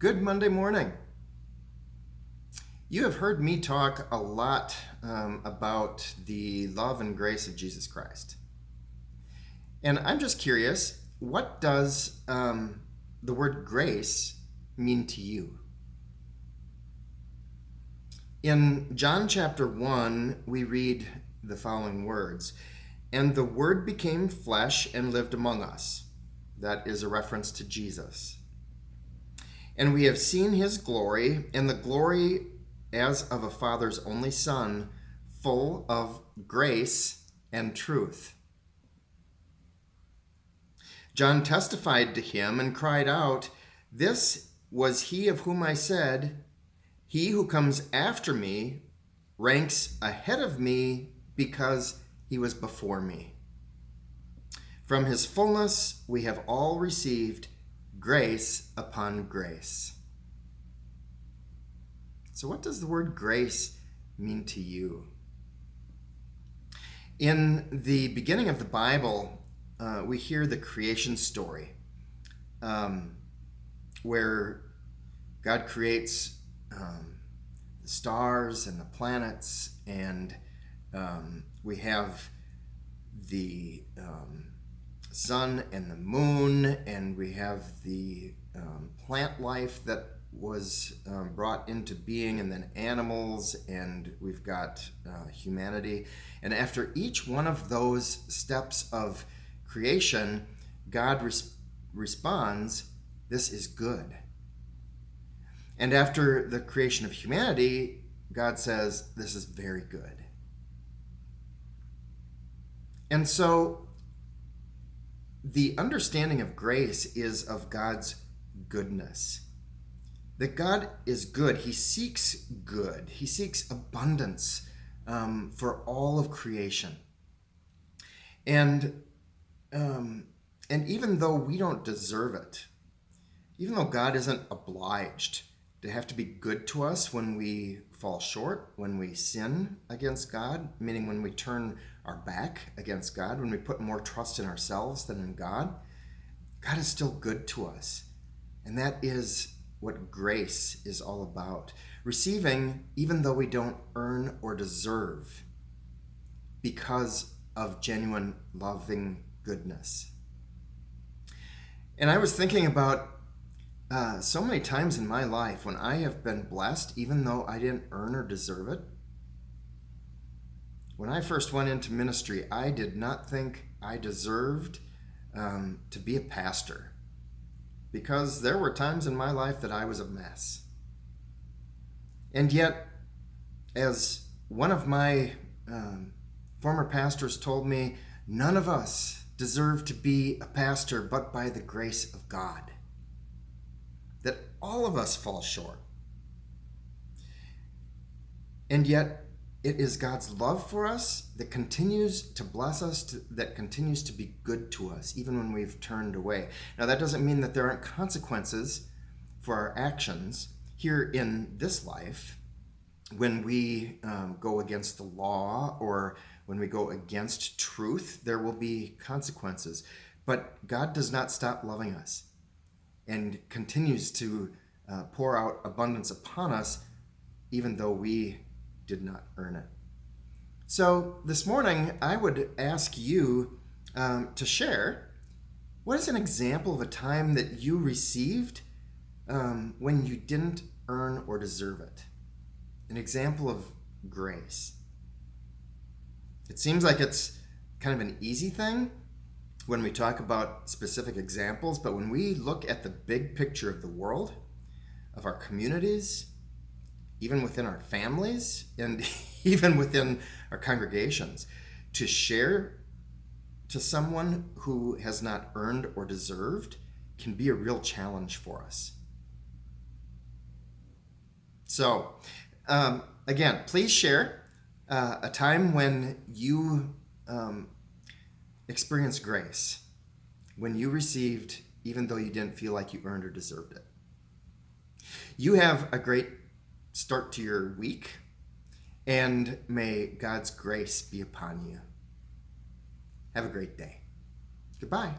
Good Monday morning. You have heard me talk a lot about the love and grace of Jesus Christ. And I'm just curious, what does the word grace mean to you? In John chapter 1, we read the following words, "And the Word became flesh and lived among us." That is a reference to Jesus. "And we have seen his glory, and the glory as of a Father's only Son, full of grace and truth." John testified to him and cried out, "This was he of whom I said, 'He who comes after me ranks ahead of me because he was before me.' From his fullness we have all received grace upon grace." So what does the word grace mean to you? In the beginning of the Bible, we hear the creation story, where God creates the stars and the planets, and we have the sun and the moon, and we have the plant life that was brought into being, and then animals, and we've got humanity. And after each one of those steps of creation, God responds, "This is good." And after the creation of humanity, God says, "This is very good." And so the understanding of grace is of God's goodness. That God is good. He seeks good. He seeks abundance for all of creation. And even though we don't deserve it, even though God isn't obliged to have to be good to us when we fall short, when we sin against God, meaning when we turn our back against God, when we put more trust in ourselves than in God, God is still good to us. And that is what grace is all about. Receiving even though we don't earn or deserve, because of genuine loving goodness. And I was thinking about so many times in my life when I have been blessed even though I didn't earn or deserve it. When I first went into ministry, I did not think I deserved to be a pastor, because there were times in my life that I was a mess. And yet, as one of my former pastors told me, none of us deserve to be a pastor but by the grace of God. That all of us fall short. And yet, it is God's love for us that continues to bless us, that continues to be good to us, even when we've turned away. Now, that doesn't mean that there aren't consequences for our actions here in this life when we go against the law or when we go against truth. There will be consequences. But God does not stop loving us and continues to pour out abundance upon us, even though we did not earn it. So this morning, I would ask you to share, what is an example of a time that you received when you didn't earn or deserve it? An example of grace. It seems like it's kind of an easy thing when we talk about specific examples, but when we look at the big picture of the world, of our communities, even within our families, and even within our congregations, to share to someone who has not earned or deserved can be a real challenge for us. So, again, please share a time when you experienced grace, when you received even though you didn't feel like you earned or deserved it. You have a great start to your week, and may God's grace be upon you. Have a great day. Goodbye.